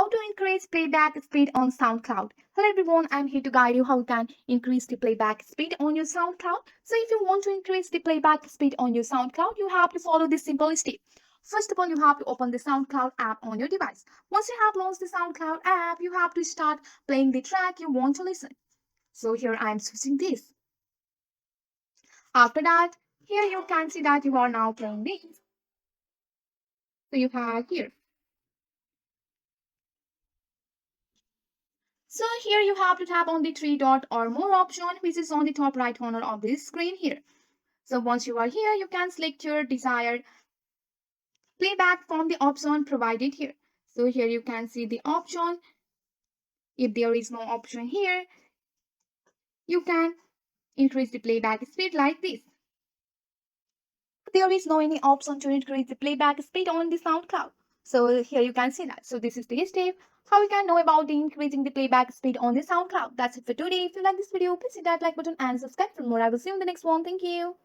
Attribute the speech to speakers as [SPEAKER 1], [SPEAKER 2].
[SPEAKER 1] How to increase playback speed on SoundCloud. Hello everyone, I'm here to guide you how you can increase the playback speed on your SoundCloud. So if you want to increase the playback speed on your SoundCloud, you have to follow this simple step. First of all, you have to open the SoundCloud app on your device. Once you have launched the SoundCloud app, you have to start playing the track you want to listen. So here I am switching this. After that, here you can see that you are now playing this. So you have here. So here you have to tap on the three dot or more option which is on the top right corner of this screen here. So once you are here, you can select your desired playback from the option provided here. So here you can see the option. If there is no option here, you can increase the playback speed like this. There is no any option to increase the playback speed on the SoundCloud. So here you can see that. So this is the step how we can know about the increasing the playback speed on the SoundCloud. That's it for today. If you like this video, please hit that like button and subscribe for more. I will see you in the next one. Thank you.